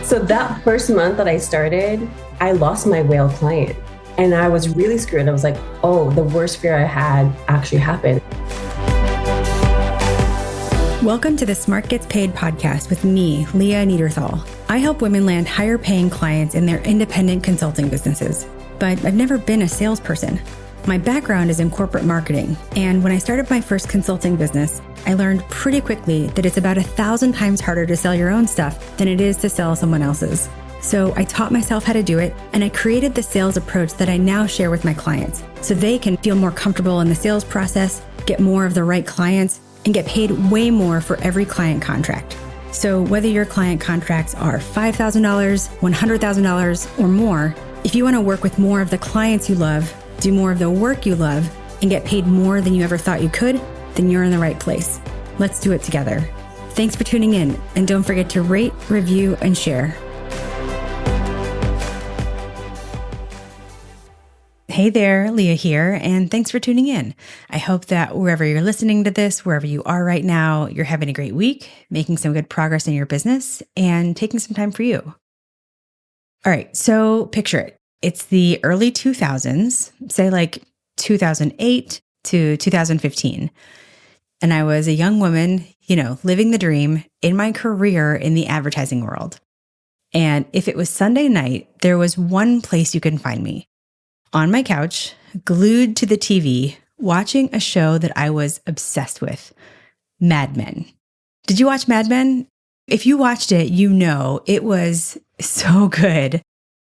So that first month that I started, I lost my whale client and I was really scared. I was like, oh, the worst fear I had actually happened. Welcome to the Smart Gets Paid podcast with me, Leah Niederthal. I help women land higher paying clients in their independent consulting businesses, but I've never been a salesperson. My background is in corporate marketing, and when I started my first consulting business, I learned pretty quickly that it's about 1,000 times harder to sell your own stuff than it is to sell someone else's. So I taught myself how to do it, and I created the sales approach that I now share with my clients so they can feel more comfortable in the sales process, get more of the right clients, and get paid way more for every client contract. So whether your client contracts are $5,000, $100,000, or more, if you want to work with more of the clients you love, do more of the work you love, and get paid more than you ever thought you could, then you're in the right place. Let's do it together. Thanks for tuning in, and don't forget to rate, review, and share. Hey there, Leah here, and thanks for tuning in. I hope that wherever you're listening to this, wherever you are right now, you're having a great week, making some good progress in your business, and taking some time for you. All right, so picture it. It's the early 2000s, say like 2008 to 2015. And I was a young woman, living the dream in my career in the advertising world. And if it was Sunday night, there was one place you can find me. On my couch, glued to the TV, watching a show that I was obsessed with, Mad Men. Did you watch Mad Men? If you watched it, you know it was so good.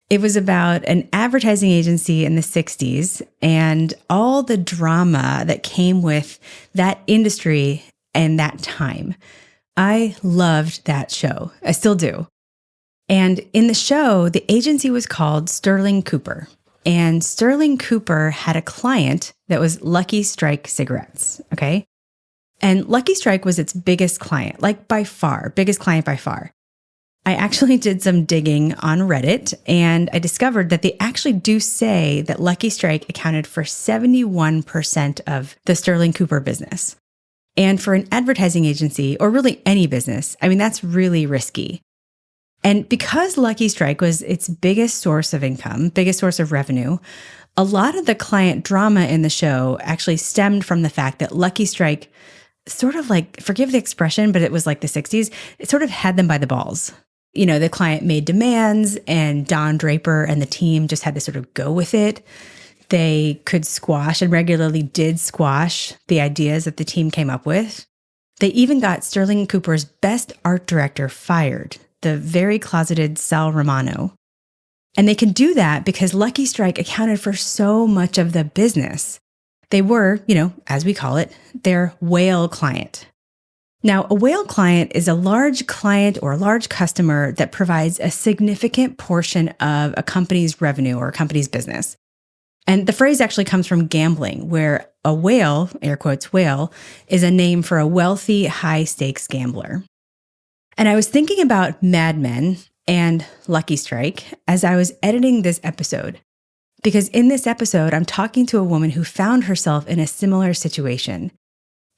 It was about an advertising agency in the 60s and all the drama that came with that industry and that time. I loved that show. I still do. And in the show, the agency was called Sterling Cooper. And Sterling Cooper had a client that was Lucky Strike cigarettes, okay? And Lucky Strike was its biggest client, biggest client by far. I actually did some digging on Reddit, and I discovered that they actually do say that Lucky Strike accounted for 71% of the Sterling Cooper business. And for an advertising agency, or really any business, that's really risky. And because Lucky Strike was its biggest source of income, biggest source of revenue, a lot of the client drama in the show actually stemmed from the fact that Lucky Strike sort of forgive the expression, but it was like the 60s, it sort of had them by the balls. The client made demands and Don Draper and the team just had to sort of go with it. They could squash and regularly did squash the ideas that the team came up with. They even got Sterling Cooper's best art director fired, the very closeted Sal Romano. And they can do that because Lucky Strike accounted for so much of the business. They were, as we call it, their whale client. Now, a whale client is a large client or a large customer that provides a significant portion of a company's revenue or a company's business. And the phrase actually comes from gambling, where a whale, air quotes whale, is a name for a wealthy, high-stakes gambler. And I was thinking about Mad Men and Lucky Strike as I was editing this episode. Because in this episode, I'm talking to a woman who found herself in a similar situation.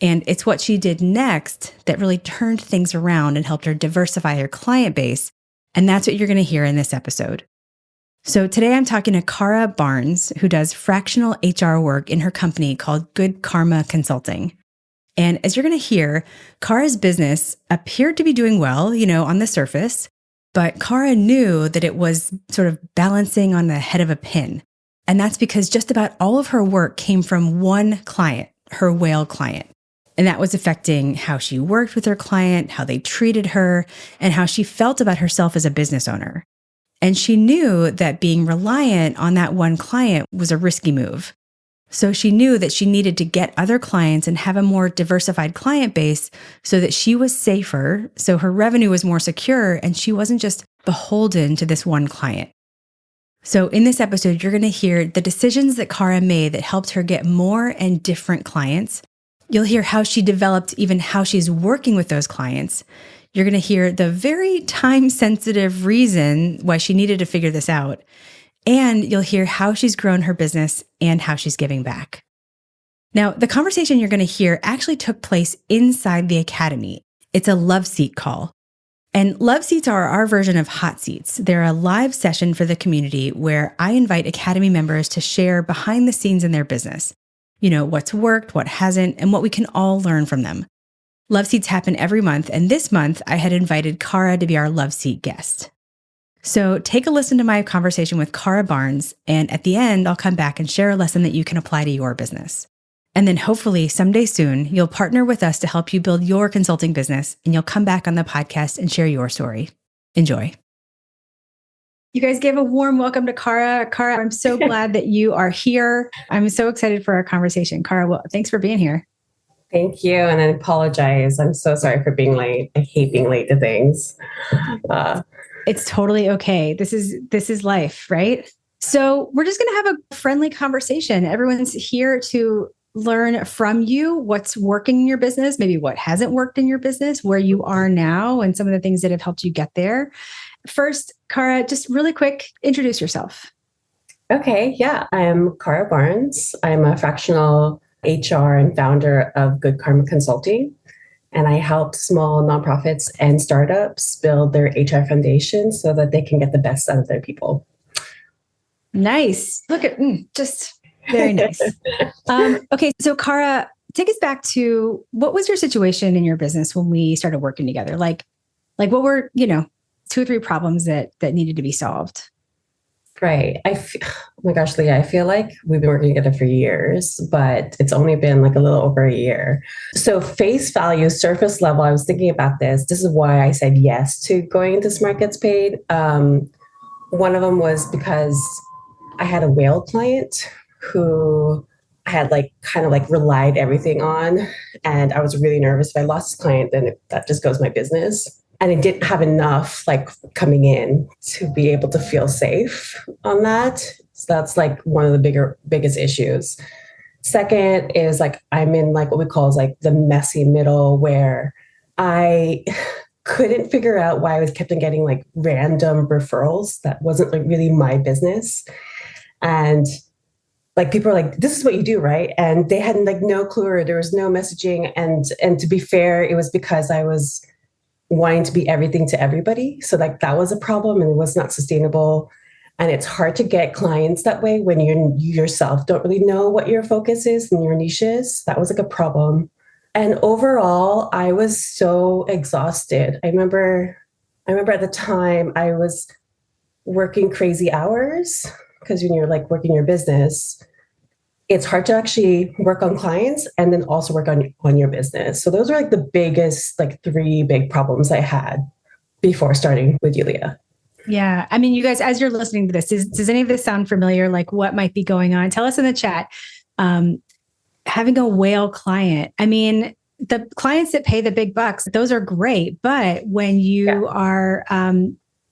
And it's what she did next that really turned things around and helped her diversify her client base. And that's what you're going to hear in this episode. So today I'm talking to Cara Barnes, who does fractional HR work in her company called Good Karma Consulting. And as you're going to hear, Cara's business appeared to be doing well, on the surface, but Cara knew that it was sort of balancing on the head of a pin. And that's because just about all of her work came from one client, her whale client. And that was affecting how she worked with her client, how they treated her, and how she felt about herself as a business owner. And she knew that being reliant on that one client was a risky move. So she knew that she needed to get other clients and have a more diversified client base so that she was safer, so her revenue was more secure, and she wasn't just beholden to this one client. So in this episode, you're going to hear the decisions that Cara made that helped her get more and different clients. You'll hear how she developed even how she's working with those clients. You're going to hear the very time-sensitive reason why she needed to figure this out. And you'll hear how she's grown her business and how she's giving back. Now, the conversation you're going to hear actually took place inside the academy. It's a love seat call. And Love Seats are our version of Hot Seats. They're a live session for the community where I invite Academy members to share behind the scenes in their business. You know, what's worked, what hasn't, and what we can all learn from them. Love Seats happen every month, and this month I had invited Cara to be our Love Seat guest. So take a listen to my conversation with Cara Barnes, and at the end, I'll come back and share a lesson that you can apply to your business. And then hopefully someday soon, you'll partner with us to help you build your consulting business, and you'll come back on the podcast and share your story. Enjoy. You guys give a warm welcome to Cara. Cara, I'm so glad that you are here. I'm so excited for our conversation. Cara, well, thanks for being here. Thank you. And I apologize. I'm so sorry for being late. I hate being late to things. It's totally okay. This is life, right? So we're just going to have a friendly conversation. Everyone's here to learn from you what's working in your business, maybe what hasn't worked in your business, where you are now, and some of the things that have helped you get there. First, Cara, just really quick, introduce yourself. Okay. Yeah. I'm Cara Barnes. I'm a fractional HR and founder of Good Karma Consulting. And I help small nonprofits and startups build their HR foundation so that they can get the best out of their people. Nice. Look at, just very nice. Okay. So Cara, take us back to what was your situation in your business when we started working together? Like what were, 2 or 3 problems that needed to be solved? Right. Oh my gosh, Leah, I feel like we've been working together for years, but it's only been like a little over a year. So face value, surface level, I was thinking about this. This is why I said yes to going into Smart Gets Paid. One of them was because I had a whale client who I had kind of relied everything on. And I was really nervous. If I lost this client, then that just goes my business. And I didn't have enough coming in to be able to feel safe on that. So that's one of the biggest issues. Second is I'm in what we call the messy middle, where I couldn't figure out why I was kept on getting random referrals that wasn't really my business. And people are this is what you do, right? And they had no clue, or there was no messaging. And to be fair, it was because I was wanting to be everything to everybody. So that was a problem, and it was not sustainable. And it's hard to get clients that way when you yourself don't really know what your focus is and your niche is. That was a problem. And overall, I was so exhausted. I remember at the time I was working crazy hours, because when you're working your business, it's hard to actually work on clients and then also work on your business. So those are the biggest 3 big problems I had before starting with you, Leah. Yeah. I mean, you guys, as you're listening to this, does any of this sound familiar? What might be going on? Tell us in the chat. Having a whale client. I mean, the clients that pay the big bucks, those are great. But when you are,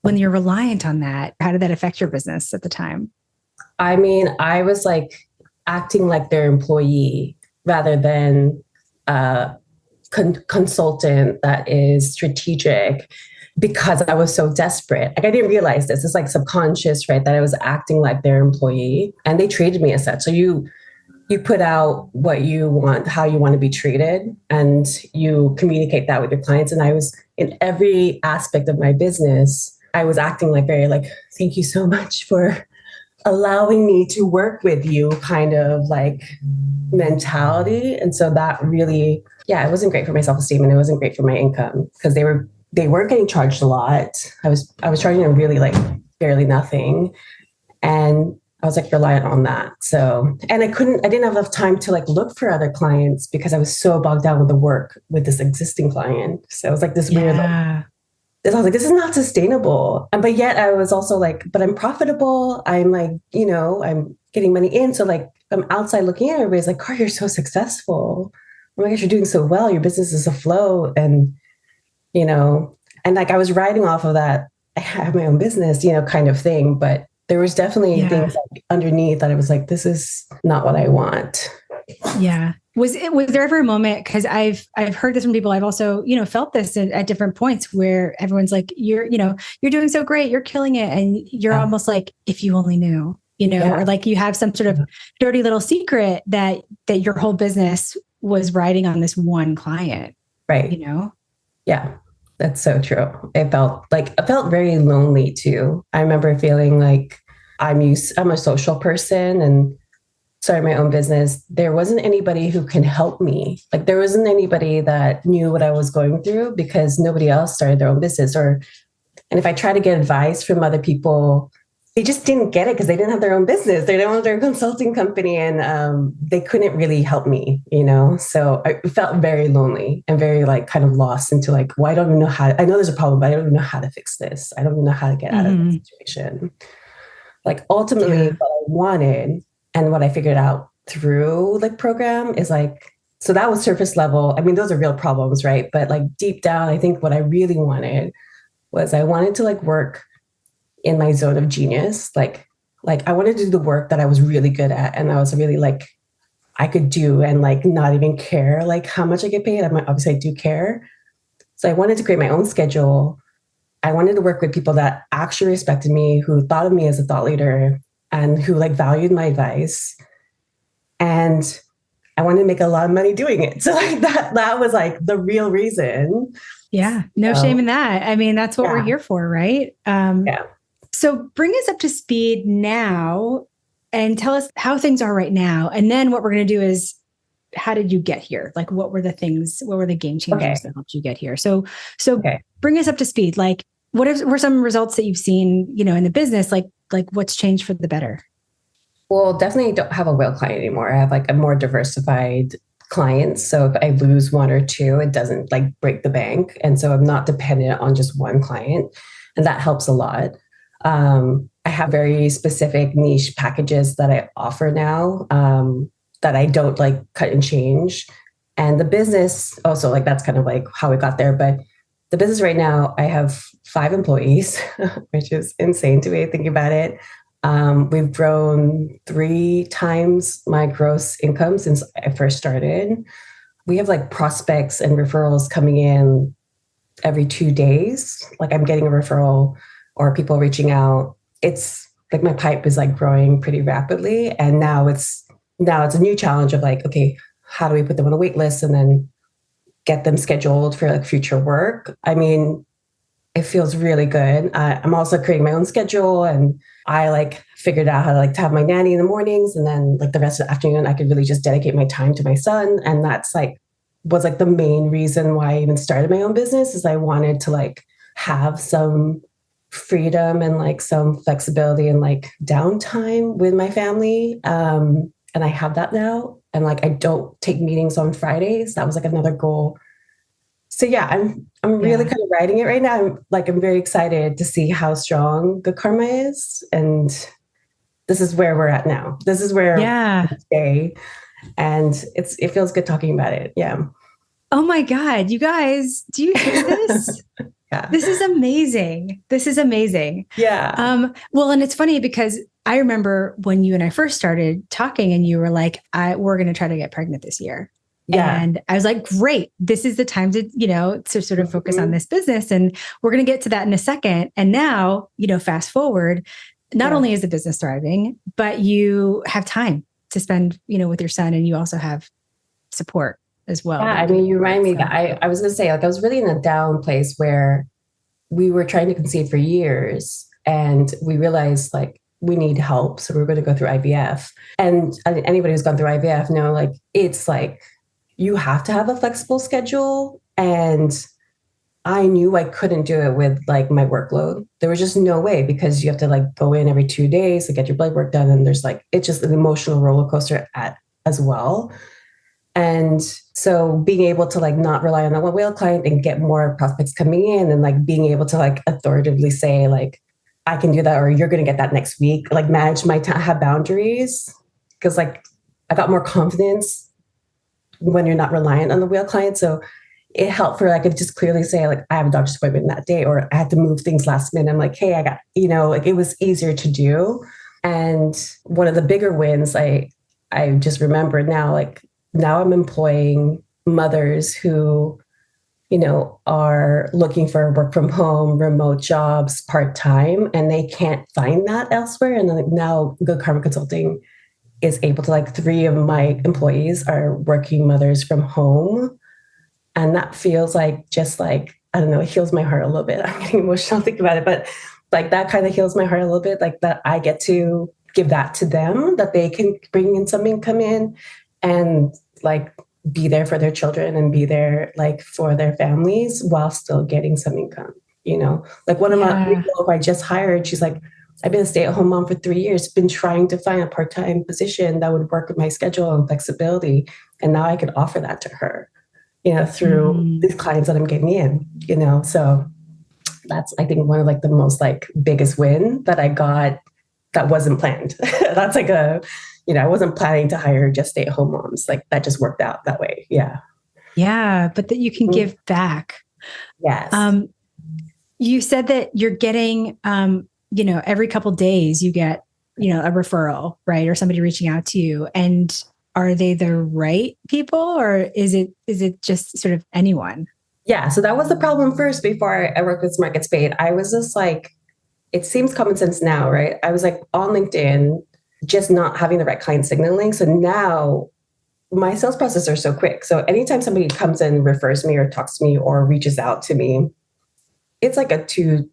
when you're reliant on that, how did that affect your business at the time? I mean, I was acting like their employee rather than a consultant that is strategic, because I was so desperate. I didn't realize this. It's subconscious, right? That I was acting like their employee, and they treated me as such. So you put out what you want, how you want to be treated, and you communicate that with your clients. And I was, in every aspect of my business, I was acting very thank you so much for allowing me to work with you kind of mentality. And so that really, it wasn't great for my self-esteem, and it wasn't great for my income, because they weren't getting charged a lot. I was charging them really barely nothing. And I was reliant on that. So, and I didn't have enough time to look for other clients, because I was so bogged down with the work with this existing client. So it was this weird, I was this is not sustainable. But yet I was also but I'm profitable. I'm I'm getting money in. So I'm outside looking at everybody's Cara, you're so successful. Oh my gosh, you're doing so well. Your business is afloat. And, and I was riding off of that. I have my own business, kind of thing. But there was definitely things underneath that I was this is not what I want. Yeah. Was there ever a moment, because I've heard this from people, I've also, felt this at different points, where everyone's you're doing so great, you're killing it. And you're almost if you only knew, or you have some sort of dirty little secret that your whole business was riding on this one client. Right. Yeah. Yeah. That's so true. I felt very lonely too. I remember feeling like I'm a social person and started my own business. There wasn't anybody who can help me. Like there wasn't anybody that knew what I was going through because nobody else started their own business. And if I tried to get advice from other people, they just didn't get it because they didn't have their own business. They didn't have their consulting company, and they couldn't really help me, you know. So I felt very lonely and very like kind of lost into like, well, I don't even know how. I know there's a problem, but I don't even know how to fix this. I don't even know how to get out of Mm-hmm. that situation. Like ultimately, Yeah. what I wanted and what I figured out through like program is like, so that was surface level. I mean, those are real problems, right? But like deep down, I think what I really wanted was I wanted to like work in my zone of genius. Like I wanted to do the work that I was really good at and I was really like I could do and like not even care like how much I get paid. Obviously I do care. So I wanted to create my own schedule. I wanted to work with people that actually respected me, who thought of me as a thought leader and who like valued my advice. And I wanted to make a lot of money doing it. So like that was like the real reason. Yeah. No shame So in that. I mean, that's what we're yeah. here for, right? Yeah. So bring us up to speed now and tell us how things are right now. And then what we're going to do is, how did you get here? Like, what were the game changers Okay. that helped you get here? So Okay. bring us up to speed. Like, were some results that you've seen, in the business? Like what's changed for the better? Well, definitely don't have a whale client anymore. I have like a more diversified clients. So if I lose one or two, it doesn't like break the bank. And so I'm not dependent on just one client. And that helps a lot. I have very specific niche packages that I offer now that I don't like cut and change. And the business also, like that's kind of like how we got there. But the business right now, I have 5 employees, which is insane to me thinking about it. We've grown 3 times my gross income since I first started. We have like prospects and referrals coming in every 2 days. Like I'm getting a referral or people reaching out. It's like my pipe is like growing pretty rapidly. And now it's a new challenge of like, okay, how do we put them on a wait list and then get them scheduled for like future work? I mean, it feels really good. I'm also creating my own schedule and I like figured out how to like to have my nanny in the mornings and then like the rest of the afternoon I could really just dedicate my time to my son. And that's like was like the main reason why I even started my own business is I wanted to like have some freedom and like some flexibility and like downtime with my family. And I have that now. And like I don't take meetings on Fridays. That was like another goal. So yeah, I'm really Yeah. kind of riding it right now. I'm very excited to see how strong Good Karma is, and this is where we're at now. This is where Yeah. we stay, and it feels good talking about it. Yeah, Oh my God, you guys, do you hear this? yeah, This is amazing. This is amazing. yeah, Well, and it's funny because I remember when you and I first started talking and you were like, we're going to try to get pregnant this year. yeah. And I was like, great, this is the time to sort of focus on Mhm. this business. And we're going to get to that in a second. And now, fast forward, not Yeah, only is the business thriving, but you have time to spend, with your son, and you also have support as well yeah. that you I can mean, make you it work. remind me So that I was going to say like I was really in a down place where we were trying to conceive for years, and we realized like we need help, so we were going to go through IVF. And anybody who's gone through IVF know like it's like you have to have a flexible schedule. And I knew I couldn't do it with like my workload. There was just no way because you have to like go in every 2 days to get your blood work done. And there's like, it's just an emotional roller coaster as well. And so being able to like not rely on that one whale client and get more prospects coming in and like being able to like authoritatively say like, I can do that or you're going to get that next week, like manage my time, have boundaries. Cause like I got more confidence when you're not reliant on the whale client. So it helped for I could just clearly say like I have a doctor's appointment that day or I had to move things last minute. I'm like, hey, I got, like it was easier to do. And one of the bigger wins I just remembered now, like now I'm employing mothers who, are looking for work from home, remote jobs, part-time, and they can't find that elsewhere. And then like now Good Karma Consulting is able to like 3 of my employees are working mothers from home. And that feels like just like I don't know, it heals my heart a little bit. I'm getting emotional thinking about it, but like that kind of heals my heart a little bit, like that I get to give that to them, that they can bring in some income in and like be there for their children and be there like for their families while still getting some income, like one of my people who I just hired, she's like, I've been a stay-at-home mom for 3 years, been trying to find a part-time position that would work with my schedule and flexibility. And now I could offer that to her, through these clients that I'm getting in, so that's, I think, one of like the most like biggest win that I got that wasn't planned. That's like I wasn't planning to hire just stay-at-home moms. Like that just worked out that way. Yeah. Yeah. But that you can give back. Yes. You said that you're getting, every couple of days you get, a referral, right? Or somebody reaching out to you. And are they the right people, or is it just sort of anyone? Yeah. So that was the problem first before I worked with Smart Gets Paid. I was just like, it seems common sense now, right? I was like on LinkedIn, just not having the right client signaling. So now my sales process are so quick. So anytime somebody comes and refers me or talks to me or reaches out to me, it's like a two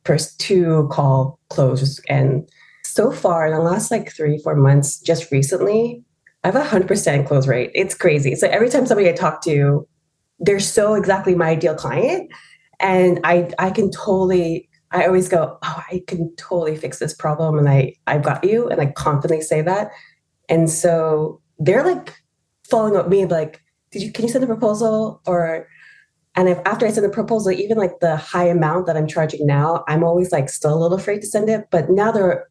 call close. And so far in the last like 3-4 months, just recently, I have 100% close rate. It's crazy. So every time somebody I talk to, they're so exactly my ideal client. And I always go, oh, I can totally fix this problem. And I've got you. And I confidently say that. And so they're like following up me like, can you send a proposal? And if after I send the proposal, even like the high amount that I'm charging now, I'm always like still a little afraid to send it. But now they're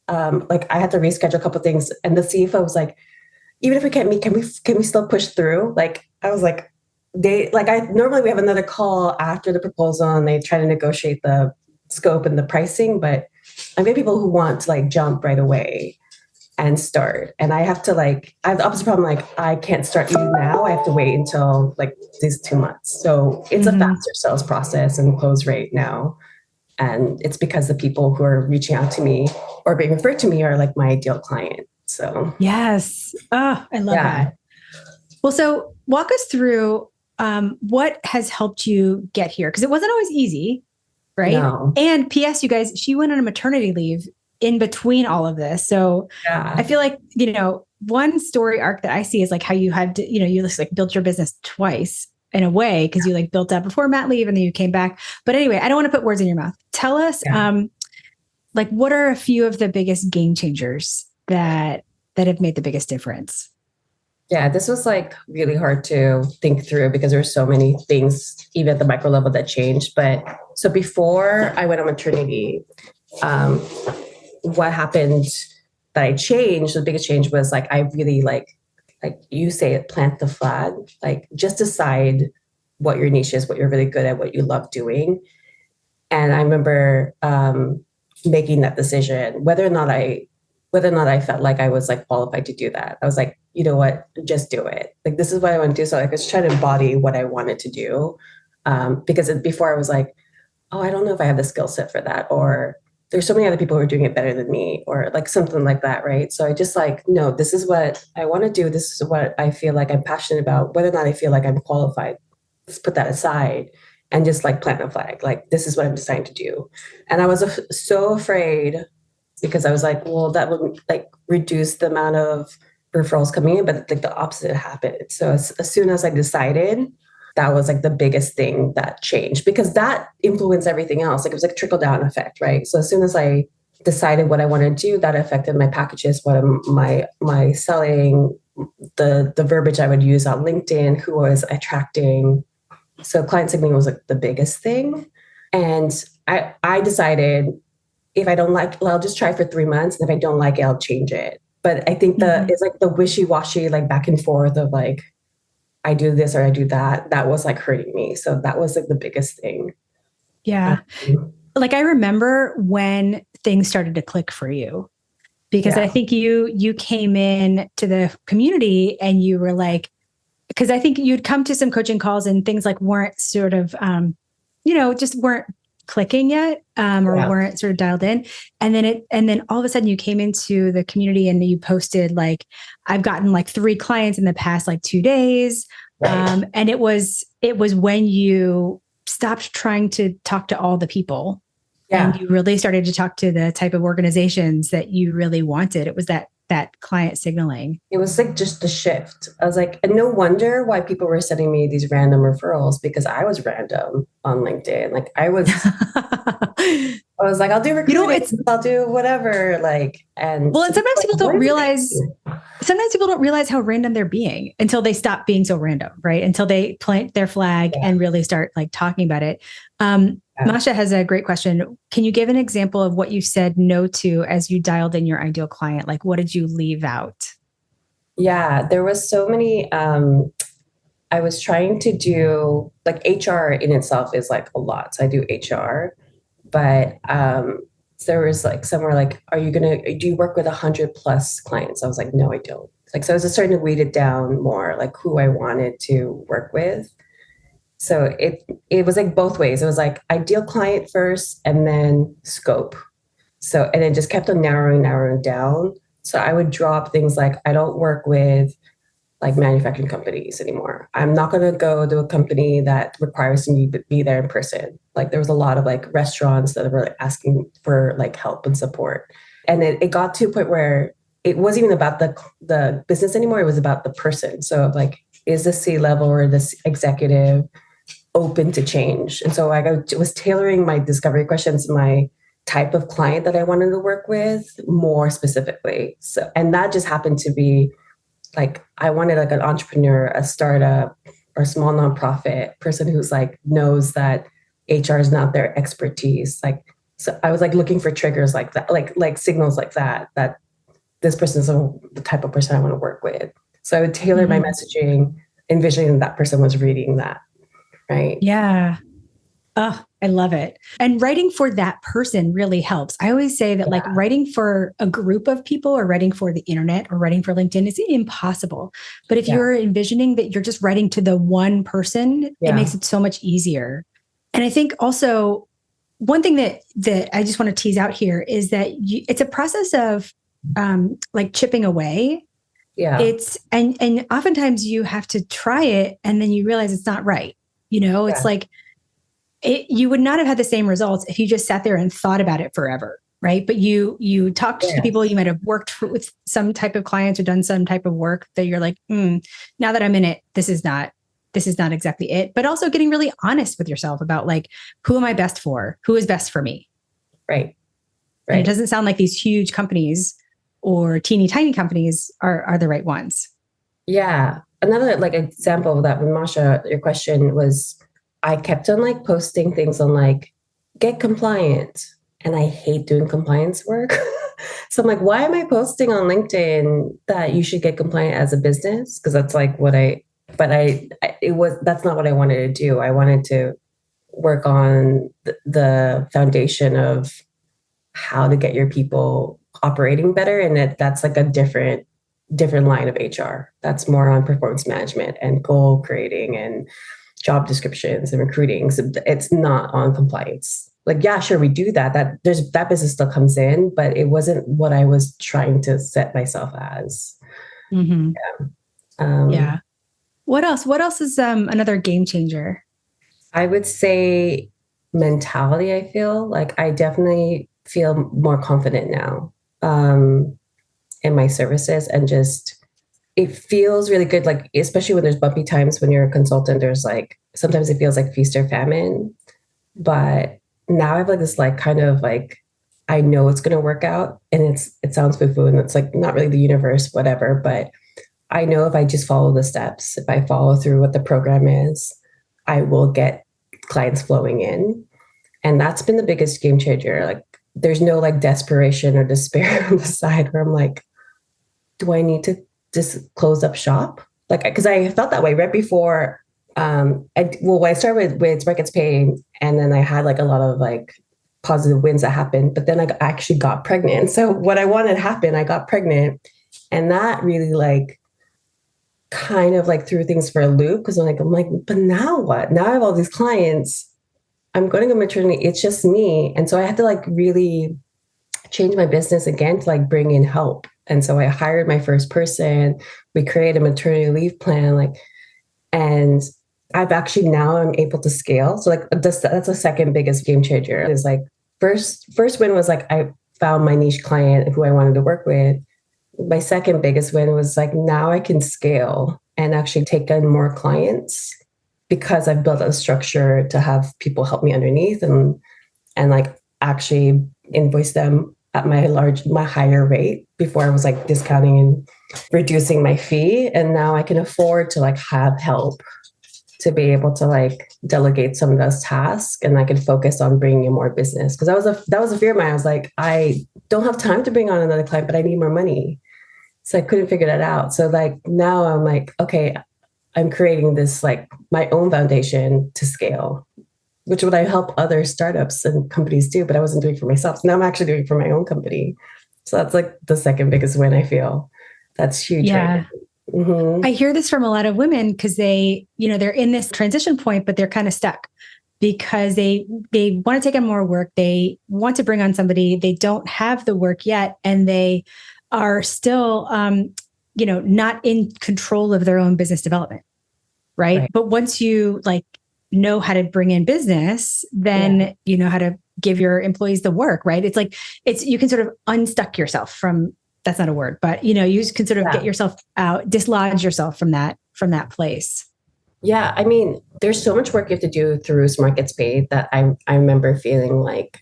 like, I had to reschedule a couple of things. And the CFO was like, even if we can't meet, can we still push through? Like, I was like, normally we have another call after the proposal and they try to negotiate the scope and the pricing, but I get people who want to like jump right away and start. And I have the opposite problem. Like I can't start you now. I have to wait until like these 2 months. So it's a faster sales process and close rate now. And it's because the people who are reaching out to me or being referred to me are like my ideal client. So yes. Oh, I love that. Well, so walk us through what has helped you get here? Because it wasn't always easy, right? No. And P.S., you guys, she went on a maternity leave in between all of this. So I feel like, one story arc that I see is like how you had to, you just like built your business twice in a way, because you like built up before mat leave and then you came back. But anyway, I don't want to put words in your mouth. Tell us, like, what are a few of the biggest game changers that have made the biggest difference? Yeah, this was like really hard to think through because there were so many things, even at the micro level, that changed. But so before I went on maternity, what happened that I changed, the biggest change was like, I really like you say it, plant the flag, like just decide what your niche is, what you're really good at, what you love doing. And I remember making that decision, whether or not I felt like I was like qualified to do that. I was like, you know what, just do it. Like, this is what I want to do. So I was trying to embody what I wanted to do. Because before I was like, oh, I don't know if I have the skill set for that. Or there's so many other people who are doing it better than me, or like something like that. Right. So I just like, no, this is what I want to do. This is what I feel like I'm passionate about, whether or not I feel like I'm qualified. Let's put that aside and just like plant a flag. Like, this is what I'm deciding to do. And I was so afraid, because I was like, well, that would like reduce the amount of referrals coming in, but like the opposite happened. So as soon as I decided, that was like the biggest thing that changed, because that influenced everything else. Like, it was like trickle down effect, right? So as soon as I decided what I wanted to do, that affected my packages, what my selling, the verbiage I would use on LinkedIn, who I was attracting. So client signaling was like the biggest thing. And I decided, if I don't like, well, I'll just try for 3 months. And if I don't like it, I'll change it. But I think it's like the wishy-washy, like back and forth of like, I do this or I do that. That was like hurting me. So that was like the biggest thing. Yeah. Like, I remember when things started to click for you, because I think you came in to the community and you were like, because I think you'd come to some coaching calls and things like weren't sort of, just weren't clicking yet, or weren't sort of dialed in. And then all of a sudden you came into the community and you posted like, I've gotten like 3 clients in the past like 2 days. Right. And it was when you stopped trying to talk to all the people. Yeah. And you really started to talk to the type of organizations that you really wanted. It was that client signaling. It was like just the shift. I was like, and no wonder why people were sending me these random referrals, because I was random on LinkedIn. Like I was like, I'll do recruiting, I'll do whatever. Like, and well, and sometimes people don't realize. do? Sometimes people don't realize how random they're being until they stop being so random, right? Until they plant their flag and really start like talking about it. Masha has a great question. Can you give an example of what you said no to as you dialed in your ideal client? Like, what did you leave out? Yeah, there was so many. I was trying to do like HR in itself is like a lot. So I do HR, but there was like somewhere like, do you work with 100+ clients? I was like, no, I don't. Like, so I was just starting to weed it down more, like who I wanted to work with. So it was like both ways. It was like ideal client first and then scope. So, and it just kept on narrowing down. So I would drop things like, I don't work with like manufacturing companies anymore. I'm not going to go to a company that requires me to be there in person. Like there was a lot of like restaurants that were like asking for like help and support. And it got to a point where it wasn't even about the business anymore. It was about the person. So like, is the C-level or this executive open to change? And so I was tailoring my discovery questions, my type of client that I wanted to work with more specifically. So, and that just happened to be like, I wanted like an entrepreneur, a startup or a small nonprofit person who's like, knows that HR is not their expertise. Like, so I was like looking for triggers like that, like signals like that this person is the type of person I want to work with. So I would tailor my messaging, envisioning that person was reading that. Right. Yeah. Oh, I love it. And writing for that person really helps. I always say that like writing for a group of people or writing for the internet or writing for LinkedIn is impossible. But if you're envisioning that you're just writing to the one person, it makes it so much easier. And I think also one thing that I just want to tease out here is that it's a process of like chipping away. Yeah. It's and oftentimes you have to try it and then you realize it's not right. You know, it's like you would not have had the same results if you just sat there and thought about it forever, right? But you talked to people, you might have worked with some type of clients or done some type of work that you're like, now that I'm in it, this is not exactly it. But also getting really honest with yourself about like, who am I best for? Who is best for me? Right. And it doesn't sound like these huge companies or teeny tiny companies are the right ones. Yeah. Another like example of that with Masha, your question was, I kept on like posting things on like, get compliant. And I hate doing compliance work. So I'm like, why am I posting on LinkedIn that you should get compliant as a business? Because that's like that's not what I wanted to do. I wanted to work on the foundation of how to get your people operating better. And that's like a different line of HR. That's more on performance management and goal creating and job descriptions and recruiting. So it's not on compliance. Like, yeah, sure, we do that. That business still comes in, but it wasn't what I was trying to set myself as. Mm-hmm. Yeah. What else? What else is another game changer? I would say mentality. I feel like I definitely feel more confident now in my services, and just it feels really good. Like, especially when there's bumpy times when you're a consultant, there's like, sometimes it feels like feast or famine. But now I have like this, like, kind of like, I know it's going to work out, and it sounds foo-foo and it's like not really the universe, whatever. But I know if I just follow the steps, if I follow through what the program is, I will get clients flowing in. And that's been the biggest game changer. Like, there's no like desperation or despair on the side where I'm like, do I need to just close up shop? Like, because I felt that way right before. When I started with Smart Gets Paid, and then I had like a lot of like positive wins that happened, but then I actually got pregnant. So what I wanted happened, I got pregnant, and that really like kind of like threw things for a loop, because I'm like, but now what? Now I have all these clients. I'm going to go maternity. It's just me. And so I had to like really change my business again to like bring in help. And so I hired my first person. We created a maternity leave plan, and I've actually now I'm able to scale. So like that's the second biggest game changer is like first win was like I found my niche client who I wanted to work with. My second biggest win was like now I can scale and actually take in more clients because I've built a structure to have people help me underneath and like actually invoice them at my higher rate. Before I was like discounting and reducing my fee, and now I can afford to like have help to be able to like delegate some of those tasks, and I can focus on bringing in more business. Because that was a fear of mine. I was like, I don't have time to bring on another client, but I need more money. So I couldn't figure that out. So like now I'm like, okay, I'm creating this like my own foundation to scale, which would I help other startups and companies do, but I wasn't doing for myself. So now I'm actually doing it for my own company. So that's like the second biggest win I feel. That's huge, Yeah. right? Mm-hmm. I hear this from a lot of women because they're in this transition point, but they're kind of stuck because they want to take on more work. They want to bring on somebody. They don't have the work yet, and they are still, not in control of their own business development, right? But once you like know how to bring in business, then you know how to give your employees the work, right? It's like you can sort of unstuck yourself from. That's not a word, but you can sort of get yourself out, dislodge yourself from that place. Yeah, I mean, there's so much work you have to do through Smart Gets Paid that I remember feeling like,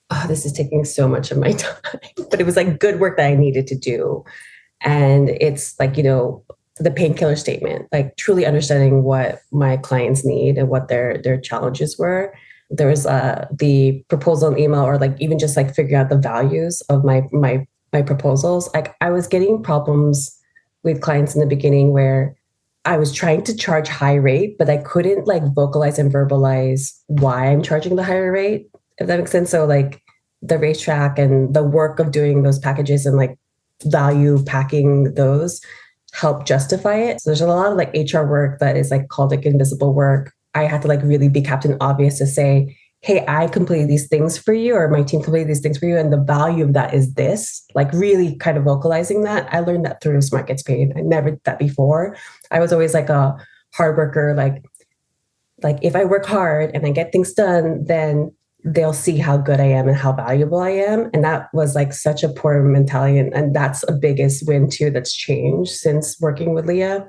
oh, this is taking so much of my time. But it was like good work that I needed to do. And it's like, the painkiller statement, like truly understanding what my clients need and what their challenges were. There was the proposal email, or like even just like figuring out the values of my proposals. Like I was getting problems with clients in the beginning where I was trying to charge high rate, but I couldn't like vocalize and verbalize why I'm charging the higher rate, if that makes sense. So like the racetrack and the work of doing those packages and like value packing those help justify it. So there's a lot of like HR work that is like called like invisible work. I had to like really be Captain Obvious to say, hey, I completed these things for you, or my team completed these things for you, and the value of that is this. Like really kind of vocalizing that. I learned that through Smart Gets Paid. I never did that before. I was always like a hard worker. Like if I work hard and I get things done, then they'll see how good I am and how valuable I am. And that was like such a poor mentality. And that's a biggest win too that's changed since working with Leah.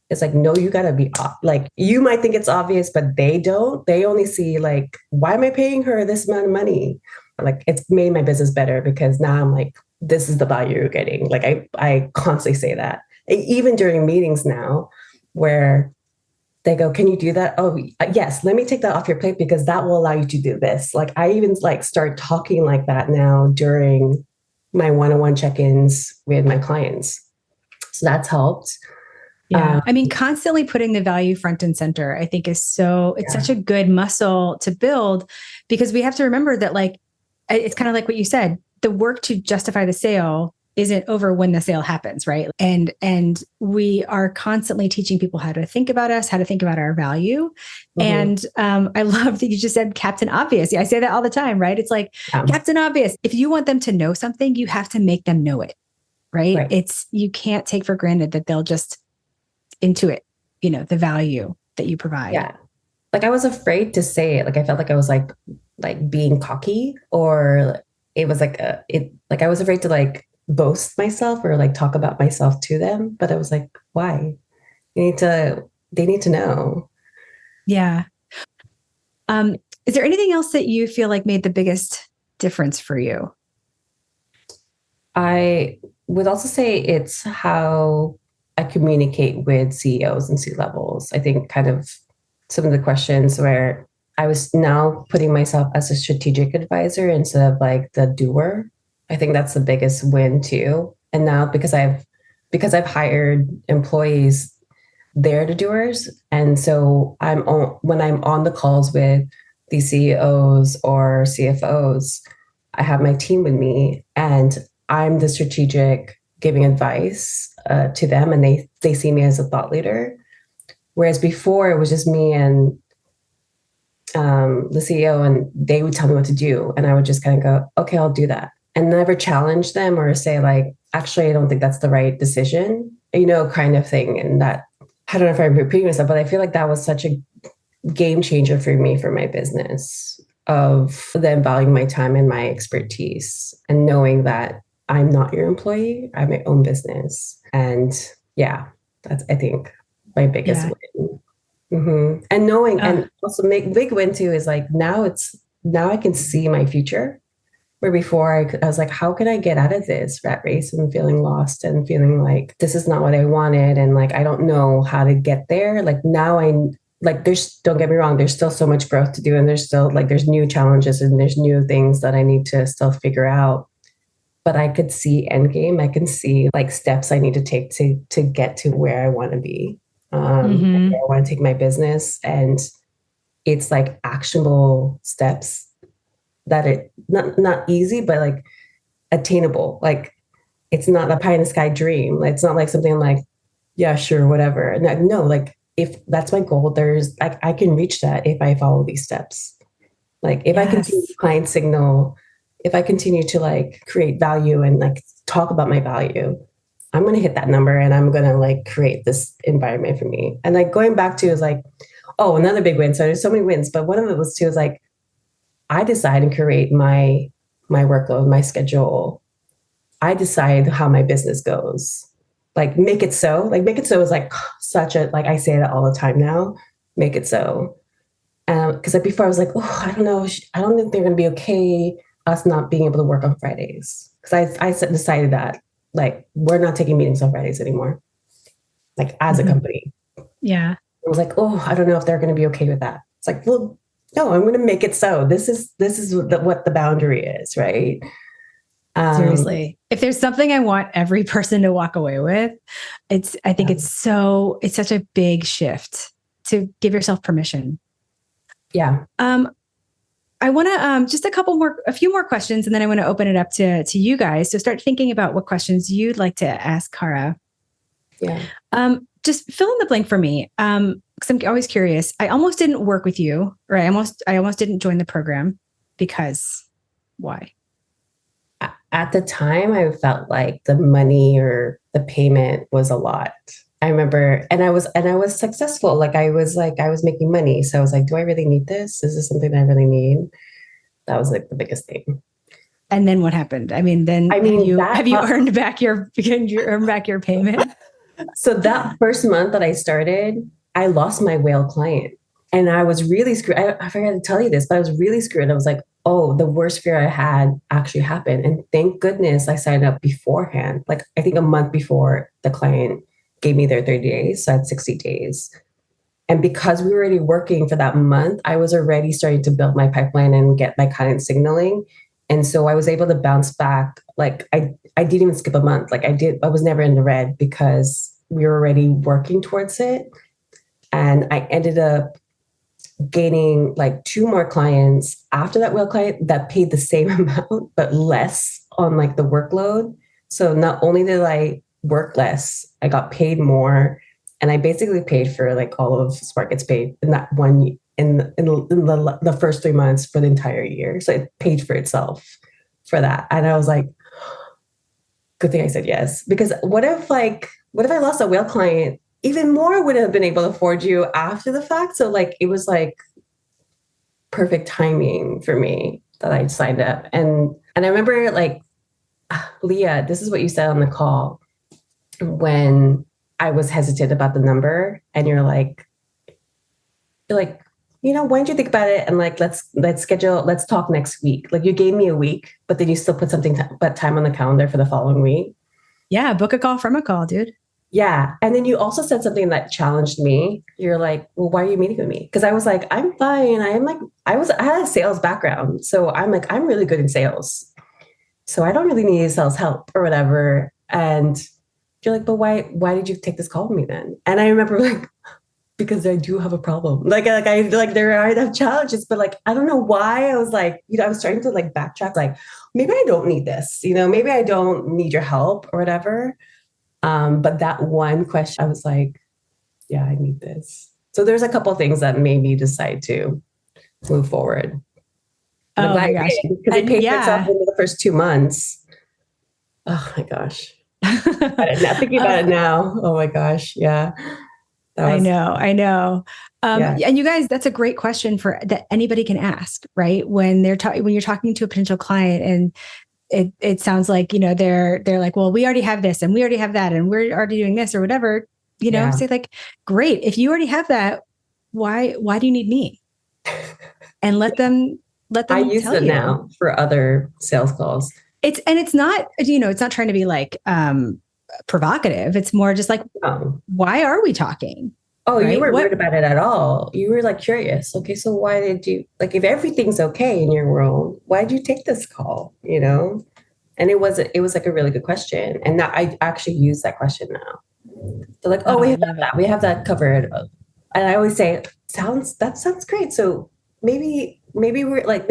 It's like, no, you gotta be like, you might think it's obvious, but they don't. They only see like, why am I paying her this amount of money? Like it's made my business better because now I'm like, this is the value you're getting. Like I constantly say that. Even during meetings now where they go, can you do that? Oh, yes, let me take that off your plate because that will allow you to do this. Like I even like start talking like that now during my one-on-one check-ins with my clients. So that's helped. Yeah. I mean, constantly putting the value front and center, I think it's such a good muscle to build because we have to remember that like, it's kind of like what you said, the work to justify the sale isn't over when the sale happens, right? And we are constantly teaching people how to think about us, how to think about our value. Mm-hmm. And I love that you just said Captain Obvious. I say that all the time, right? It's like Captain Obvious. If you want them to know something, you have to make them know it, right? You can't take for granted that they'll just intuit, the value that you provide. Yeah. Like I was afraid to say it. Like I felt like I was like being cocky, or it was like I was afraid to like boast myself or like talk about myself to them. But I was like, why? They need to know. Yeah. Is there anything else that you feel like made the biggest difference for you? I would also say it's how I communicate with CEOs and C-levels. I think kind of some of the questions where I was now putting myself as a strategic advisor instead of like the doer. I think that's the biggest win too. And now because I've hired employees, they're the doers. And so when I'm on the calls with these CEOs or CFOs, I have my team with me and I'm the strategic giving advice to them, and they see me as a thought leader. Whereas before it was just me and the CEO, and they would tell me what to do, and I would just kind of go, okay, I'll do that, and never challenge them or say like, actually, I don't think that's the right decision, kind of thing. And that I don't know if I'm repeating myself, but I feel like that was such a game changer for me for my business of then valuing my time and my expertise and knowing that I'm not your employee, I'm my own business. And yeah, that's, I think, my biggest Yeah. win. And knowing, and also make big win too is like now I can see my future. Where before I was like, how can I get out of this rat race and feeling lost and feeling like this is not what I wanted and like I don't know how to get there. Like now I like there's don't get me wrong, there's still so much growth to do and there's still like there's new challenges and there's new things that I need to still figure out. But I could see end game. I can see like steps I need to take to get to where I want to be. Where I want to take my business. And it's like actionable steps that it not easy, but like attainable. Like it's not a pie in the sky dream. It's not like something like, yeah, sure, whatever. And no, like if that's my goal, there's like I can reach that if I follow these steps. Like if I continue client signal, if I continue to like create value and like talk about my value, I'm gonna hit that number and I'm gonna like create this environment for me. And like going back to is like, oh, another big win. So there's so many wins, but one of it was too is like I decide and create my workload, my schedule. I decide how my business goes. Like make it so. Like make it so is like such a like I say that all the time now. Make it so. Because like before I was like, oh, I don't know. I don't think they're going to be okay us not being able to work on Fridays. Because I decided that like we're not taking meetings on Fridays anymore. Like as a company. Yeah. I was like, oh, I don't know if they're going to be okay with that. It's like, well, no, I'm going to make it so. This is what the boundary is, right? Seriously, if there's something I want every person to walk away with, I think it's such a big shift to give yourself permission. Yeah. I want to just a few more questions, and then I want to open it up to you guys. So start thinking about what questions you'd like to ask Cara. Yeah. Just fill in the blank for me. Because I'm always curious. I almost didn't work with you, or I almost didn't join the program because why? At the time, I felt like the money or the payment was a lot. I remember, and I was successful. Like I was making money. So I was like, do I really need this? Is this something that I really need? That was like the biggest thing. And then what happened? I mean, have you earned back your payment? So that first month that I started, I lost my whale client. And I was really screwed. I forgot to tell you this, but I was really screwed. I was like, oh, the worst fear I had actually happened. And thank goodness I signed up beforehand. Like I think a month before the client gave me their 30 days. So I had 60 days. And because we were already working for that month, I was already starting to build my pipeline and get my client signaling. And so I was able to bounce back. Like I didn't even skip a month. Like I was never in the red because we were already working towards it. And I ended up gaining like 2 more clients after that whale client that paid the same amount, but less on like the workload. So not only did I work less, I got paid more. And I basically paid for like all of Spark gets paid in that one, in the first 3 months for the entire year. So it paid for itself for that. And I was like, good thing I said yes. Because what if I lost a whale client? Even more would have been able to afford you after the fact. So like, it was like perfect timing for me that I signed up. And I remember like, Leah, this is what you said on the call when I was hesitant about the number. And you're like, why don't you think about it? And like, let's talk next week. Like you gave me a week, but then you still put time on the calendar for the following week. Yeah. Book a call from a call, dude. Yeah. And then you also said something that challenged me. You're like, well, why are you meeting with me? Because I was like, I'm fine. I had a sales background. So I'm like, I'm really good in sales. So I don't really need sales help or whatever. And you're like, but why did you take this call with me then? And I remember like, because I do have a problem. There are challenges, but like, I don't know why I was like, I was trying to like backtrack, like, maybe I don't need this, maybe I don't need your help or whatever. But that one question, I was like, yeah, I need this. So there's a couple of things that made me decide to move forward. Oh my gosh. Because it paid for itself in the first 2 months. Oh my gosh. Thinking about it now. Oh my gosh. Yeah. That I was, know, I know. yeah, And you guys, that's a great question for that anybody can ask, right? When when you're talking to a potential client, and it sounds like, they're like, well, we already have this and we already have that and we're already doing this or whatever, yeah. say like, great, if you already have that, why do you need me? And let I them use tell it you. now for other sales calls. It's not, it's not trying to be like provocative. It's more just like, Um, why are we talking? oh, you Right? weren't What worried about it at all. You were like curious. Okay, so why did you like if everything's okay in your world, why did you take this call? And it was like a really good question. And now I actually use that question now. They're like, oh, we I have love it. that. We have that covered. And I always say, that sounds great. So maybe we're like,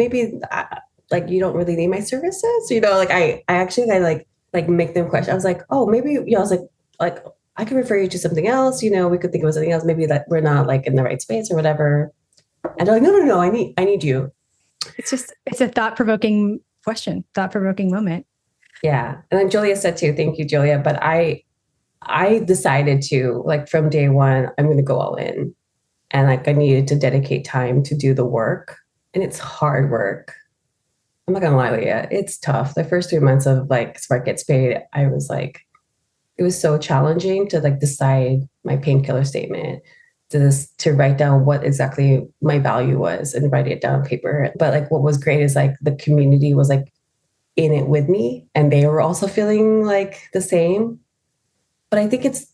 like you don't really need my services. Like I actually, I like make them question. I was like, oh, maybe, I was like, I could refer you to something else. We could think of something else. Maybe that we're not like in the right space or whatever. And they're like, no, no, no, I need you. It's a thought-provoking question, thought-provoking moment. Yeah. And then Julia said too, thank you, Julia. But I decided to like from day one, I'm going to go all in. And like I needed to dedicate time to do the work. And it's hard work. I'm not gonna lie with you. It's tough. The first 3 months of like Spark Gets Paid, I was like, it was so challenging to like decide my painkiller statement, to write down what exactly my value was and write it down on paper. But like what was great is like the community was like in it with me and they were also feeling like the same. But I think it's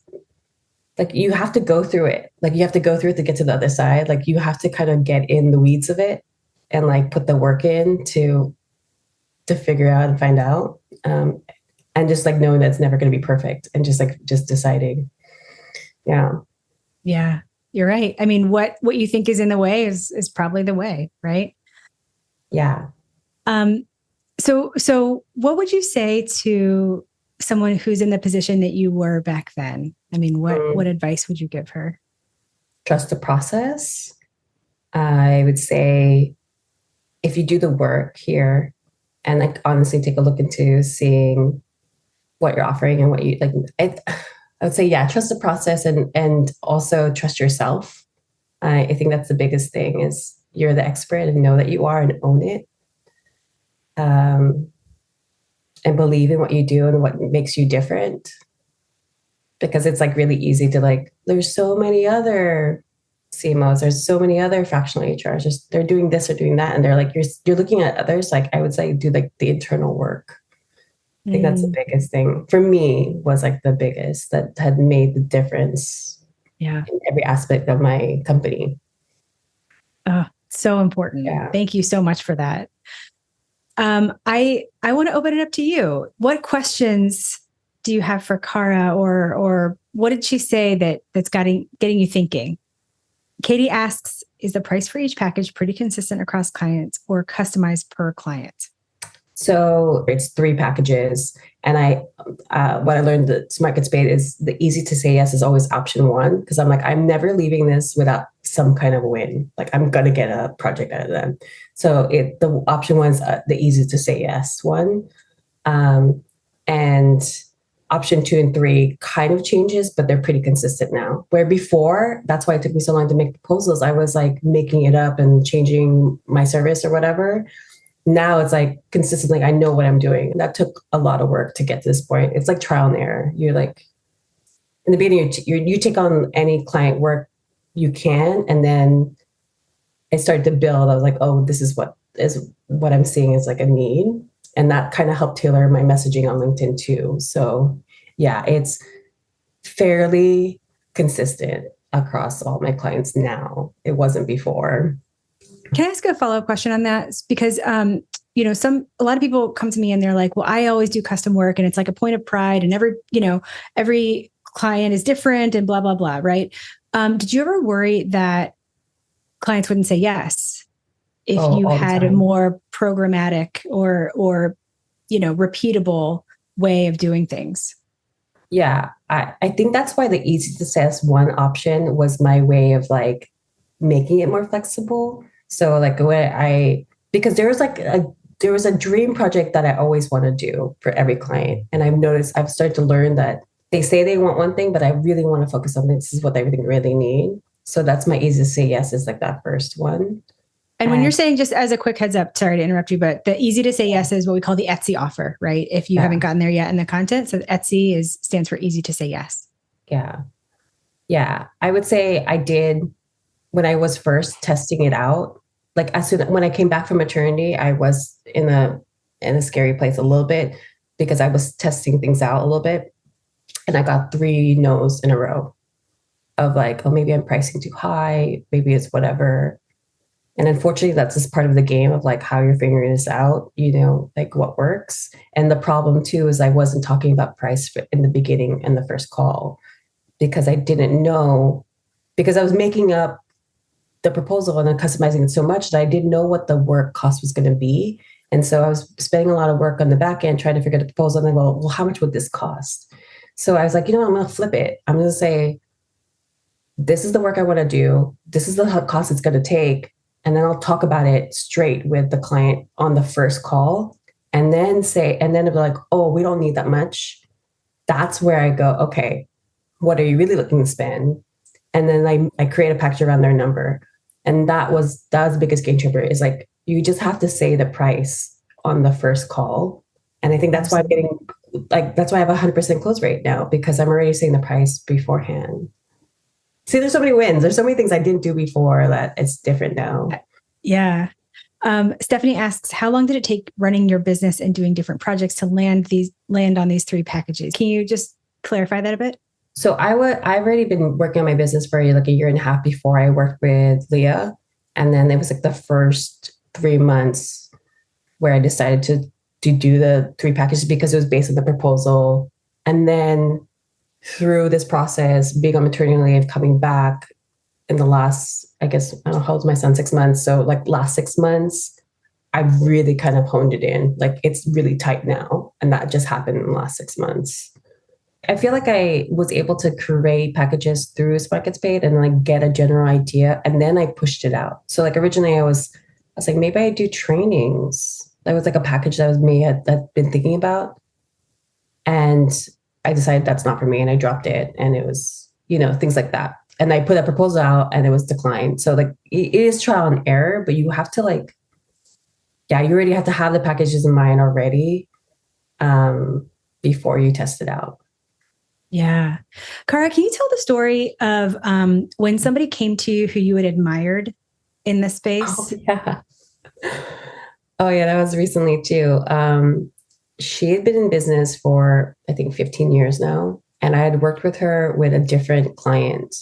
like you have to go through it. Like you have to go through it to get to the other side. Like you have to kind of get in the weeds of it and like put the work in to figure out and find out. And just like knowing that it's never going to be perfect and just deciding. Yeah. Yeah, you're right. I mean, what you think is in the way is probably the way, right? Yeah. Um, so what would you say to someone who's in the position that you were back then? I mean, what advice would you give her? Trust the process. I would say if you do the work here and like honestly take a look into seeing what you're offering and what you like, I would say, yeah, trust the process and also trust yourself. I think that's the biggest thing is you're the expert and know that you are and own it. And believe in what you do and what makes you different. Because it's like really easy to like, there's so many other CMOs, there's so many other fractional HRs, just they're doing this or doing that. And they're like, you're looking at others. Like I would say do like the internal work. I think that's the biggest thing for me was like the biggest that had made the difference Yeah. in every aspect of my company. Oh, so important. Yeah. Thank you so much for that. I want to open it up to you. What questions do you have for Cara, or what did she say that's getting you thinking? Katie asks, is the price for each package pretty consistent across clients or customized per client? So it's 3 packages. And what I learned that Smart Gets Paid is the easy to say yes is always option 1. Because I'm like, I'm never leaving this without some kind of win. Like I'm going to get a project out of them. So the option 1 is the easy to say yes one. And option 2 and 3 kind of changes, but they're pretty consistent now. Where before, that's why it took me so long to make proposals. I was like making it up and changing my service or whatever. Now it's like consistently, I know what I'm doing. That took a lot of work to get to this point. It's like trial and error. You're like, in the beginning, you take on any client work you can. And then it started to build. I was like, oh, this is what I'm seeing is like a need. And that kind of helped tailor my messaging on LinkedIn too. So yeah, it's fairly consistent across all my clients now. It wasn't before. Can I ask a follow-up question on that? Because, a lot of people come to me and they're like, well, I always do custom work and it's like a point of pride and every client is different and blah, blah, blah. Right. Did you ever worry that clients wouldn't say yes if you had a more programmatic or repeatable way of doing things? Yeah. I think that's why the easy to say yes one option was my way of like making it more flexible. So like because there was a dream project that I always want to do for every client. And I've started to learn that they say they want one thing, but I really want to focus on this is what they really need. So that's my easiest say yes is like that first one. And when you're saying, just as a quick heads up, sorry to interrupt you, but the easy to say yes is what we call the Etsy offer, right? If you haven't gotten there yet in the content. So Etsy stands for easy to say yes. Yeah. Yeah. I would say I did when I was first testing it out. Like when I came back from maternity, I was in a scary place a little bit because I was testing things out a little bit. And I got 3 no's in a row of like, oh, maybe I'm pricing too high. Maybe it's whatever. And unfortunately, that's just part of the game of like how you're figuring this out, like what works. And the problem too is I wasn't talking about price in the beginning and the first call because I didn't know, because I was making up the proposal and then customizing it so much that I didn't know what the work cost was going to be. And so I was spending a lot of work on the back end trying to figure out the proposal. And I go, well, how much would this cost? So I was like, I'm going to flip it. I'm going to say, this is the work I want to do. This is the cost it's going to take. And then I'll talk about it straight with the client on the first call. And then it'll be like, oh, we don't need that much. That's where I go, okay, what are you really looking to spend? And then I create a package around their number. And that was the biggest game changer is like, you just have to say the price on the first call. And I think that's why I'm getting that's why I have 100% close rate now, because I'm already saying the price beforehand. See, there's so many wins. There's so many things I didn't do before that it's different now. Yeah. Stephanie asks, how long did it take running your business and doing different projects to land on these 3 packages? Can you just clarify that a bit? So I've already been working on my business for like a year and a half before I worked with Leah. And then it was like the first 3 months where I decided to do the 3 packages because it was based on the proposal. And then through this process, being on maternity leave, coming back in the last, I guess, I don't know, how old's my son, 6 months. So like last 6 months, I've really kind of honed it in. Like it's really tight now. And that just happened in the last 6 months. I feel like I was able to create packages through Spark Gets Paid and like get a general idea. And then I pushed it out. So like originally I was like, maybe I do trainings. That was like a package that I'd been thinking about. And I decided that's not for me and I dropped it. And it was, things like that. And I put a proposal out and it was declined. So like it is trial and error, but you have to you already have to have the packages in mind already before you test it out. Yeah. Cara, can you tell the story of when somebody came to you who you had admired in the space? Oh, yeah. That was recently too. She had been in business for, I think, 15 years now. And I had worked with her with a different client.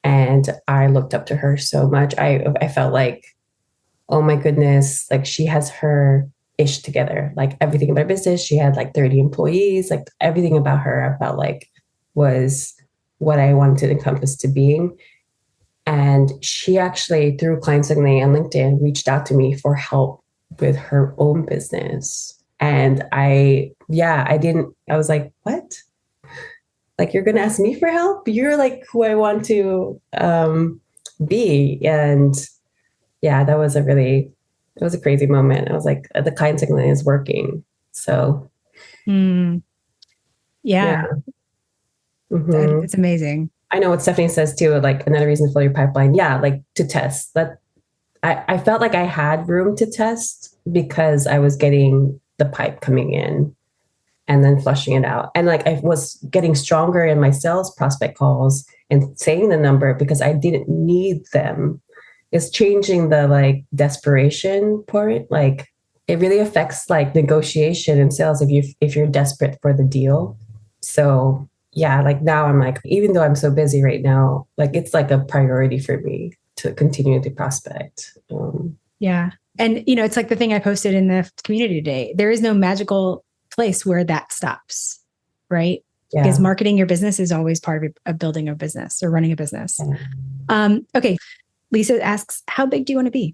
And I looked up to her so much. I felt like, oh my goodness, like she has her ish together, like everything about her business. She had like 30 employees, like everything about her, I felt like was what I wanted to encompass to being. And she actually, through client signaling on LinkedIn, reached out to me for help with her own business. And I was like, what? Like, you're going to ask me for help? You're like who I want to be. And yeah, that was it was a crazy moment. I was like, the client signaling is working. So yeah. Mm-hmm. It's amazing. I know what Stephanie says too, like another reason to fill your pipeline. Yeah, like to test that. I felt like I had room to test because I was getting the pipe coming in and then flushing it out. And like I was getting stronger in my sales prospect calls and saying the number because I didn't need them. It's changing the like desperation part. Like it really affects like negotiation and sales if you're desperate for the deal. So yeah, like now I'm like, even though I'm so busy right now, like it's like a priority for me to continue to prospect. Yeah. And, it's like the thing I posted in the community today. There is no magical place where that stops, right? Yeah. Because marketing your business is always part of building a business or running a business. Yeah. Okay. Lisa asks, how big do you want to be?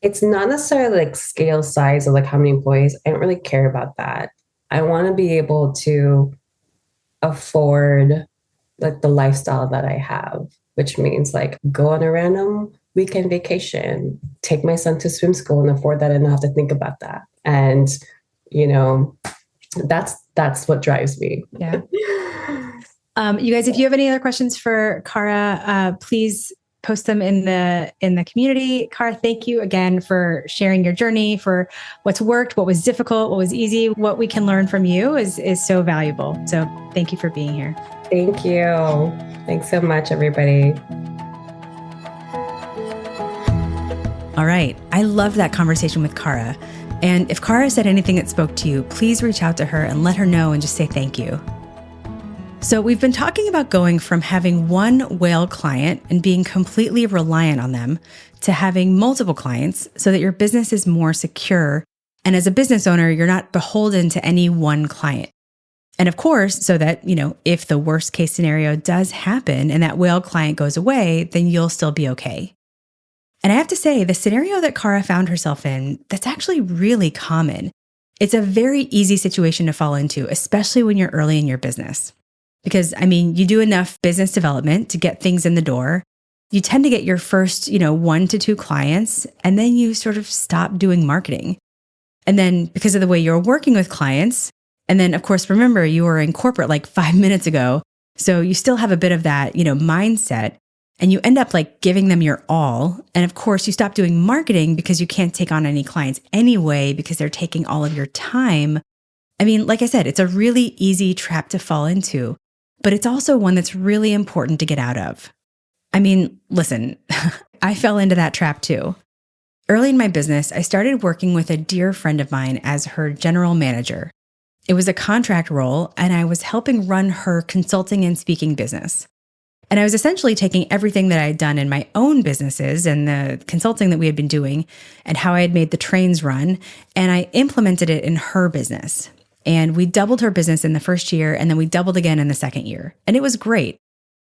It's not necessarily like scale size or like how many employees. I don't really care about that. I want to be able to afford like the lifestyle that I have, which means like go on a random weekend vacation, take my son to swim school and afford that and not have to think about that. And, That's what drives me. Yeah. You guys, if you have any other questions for Cara, please post them in the community. Cara, thank you again for sharing your journey, for what's worked, what was difficult, what was easy. What we can learn from you is so valuable. So thank you for being here. Thank you. Thanks so much, everybody. All right. I love that conversation with Cara. And if Cara said anything that spoke to you, please reach out to her and let her know and just say thank you. So we've been talking about going from having one whale client and being completely reliant on them to having multiple clients so that your business is more secure. And as a business owner, you're not beholden to any one client. And of course, so that, if the worst case scenario does happen and that whale client goes away, then you'll still be okay. And I have to say, the scenario that Cara found herself in, that's actually really common. It's a very easy situation to fall into, especially when you're early in your business. Because, you do enough business development to get things in the door. You tend to get your first, 1 to 2 clients, and then you sort of stop doing marketing. And then because of the way you're working with clients, and then of course, remember, you were in corporate like 5 minutes ago. So you still have a bit of that, mindset, and you end up like giving them your all. And of course, you stop doing marketing because you can't take on any clients anyway, because they're taking all of your time. Like I said, it's a really easy trap to fall into. But it's also one that's really important to get out of. Listen, I fell into that trap too. Early in my business, I started working with a dear friend of mine as her general manager. It was a contract role, and I was helping run her consulting and speaking business. And I was essentially taking everything that I had done in my own businesses and the consulting that we had been doing and how I had made the trains run, and I implemented it in her business. And we doubled her business in the first year, and then we doubled again in the second year. And it was great.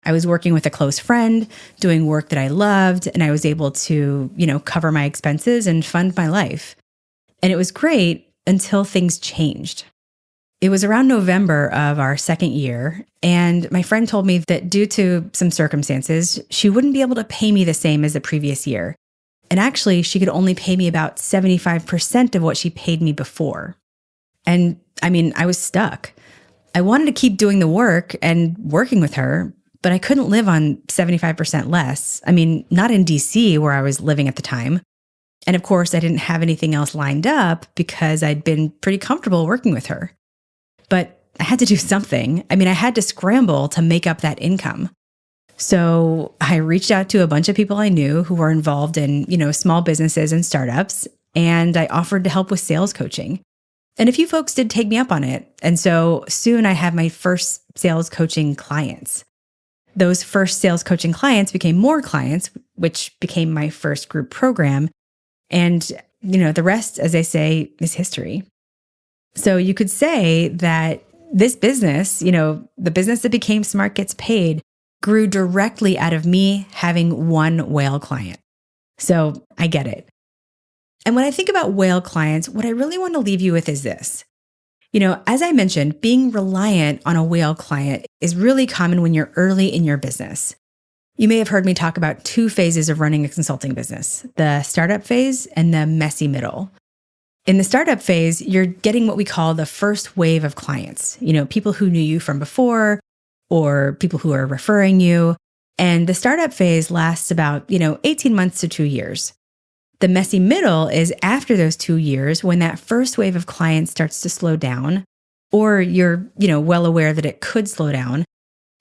I was working with a close friend, doing work that I loved, and I was able to, cover my expenses and fund my life. And it was great until things changed. It was around November of our second year, and my friend told me that due to some circumstances, she wouldn't be able to pay me the same as the previous year. And actually, she could only pay me about 75% of what she paid me before. And I was stuck. I wanted to keep doing the work and working with her, but I couldn't live on 75% less. Not in DC where I was living at the time. And of course, I didn't have anything else lined up because I'd been pretty comfortable working with her. But I had to do something. I had to scramble to make up that income. So I reached out to a bunch of people I knew who were involved in, small businesses and startups, and I offered to help with sales coaching. And a few folks did take me up on it. And so soon I had my first sales coaching clients. Those first sales coaching clients became more clients, which became my first group program. And, the rest, as they say, is history. So you could say that this business, the business that became Smart Gets Paid, grew directly out of me having one whale client. So I get it. And when I think about whale clients, what I really want to leave you with is this. As I mentioned, being reliant on a whale client is really common when you're early in your business. You may have heard me talk about 2 phases of running a consulting business, the startup phase and the messy middle. In the startup phase, you're getting what we call the first wave of clients, people who knew you from before or people who are referring you. And the startup phase lasts about, 18 months to 2 years. The messy middle is after those 2 years when that first wave of clients starts to slow down, or you're, well aware that it could slow down.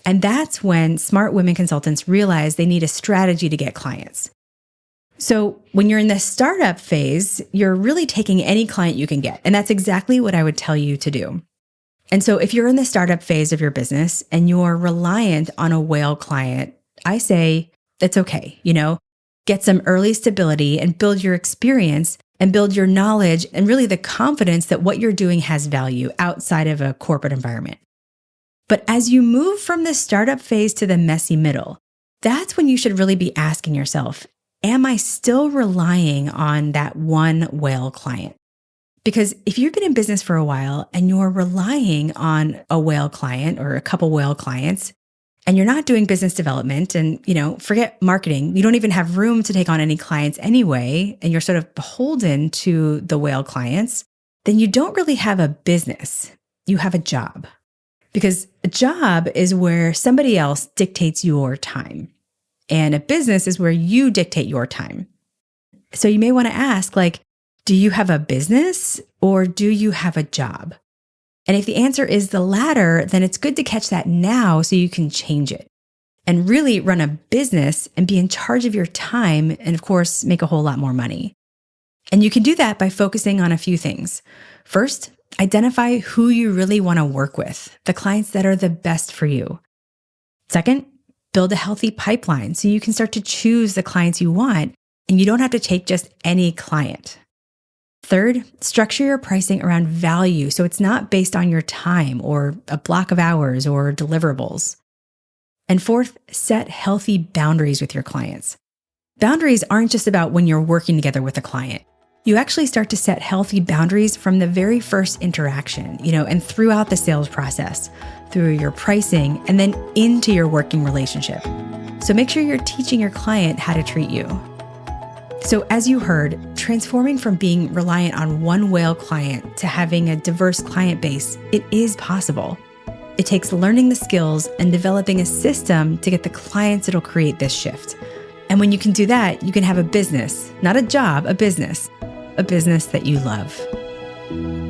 And that's when smart women consultants realize they need a strategy to get clients. So when you're in the startup phase, you're really taking any client you can get. And that's exactly what I would tell you to do. And so if you're in the startup phase of your business and you're reliant on a whale client, I say that's okay. Get some early stability and build your experience and build your knowledge and really the confidence that what you're doing has value outside of a corporate environment. But as you move from the startup phase to the messy middle, that's when you should really be asking yourself, am I still relying on that one whale client? Because if you've been in business for a while and you're relying on a whale client or a couple whale clients, and you're not doing business development and, forget marketing, you don't even have room to take on any clients anyway, and you're sort of beholden to the whale clients, then you don't really have a business. you have a job. Because a job is where somebody else dictates your time. And a business is where you dictate your time. So you may want to ask, do you have a business or do you have a job? And if the answer is the latter, then it's good to catch that now so you can change it and really run a business and be in charge of your time and, of course, make a whole lot more money. And you can do that by focusing on a few things. First, identify who you really want to work with, the clients that are the best for you. Second, build a healthy pipeline so you can start to choose the clients you want and you don't have to take just any client. Third, structure your pricing around value so it's not based on your time or a block of hours or deliverables. And fourth, set healthy boundaries with your clients. Boundaries aren't just about when you're working together with a client. You actually start to set healthy boundaries from the very first interaction, and throughout the sales process, through your pricing, and then into your working relationship. So make sure you're teaching your client how to treat you. So as you heard, transforming from being reliant on one whale client to having a diverse client base, it is possible. It takes learning the skills and developing a system to get the clients that'll create this shift. And when you can do that, you can have a business, not a job, a business that you love.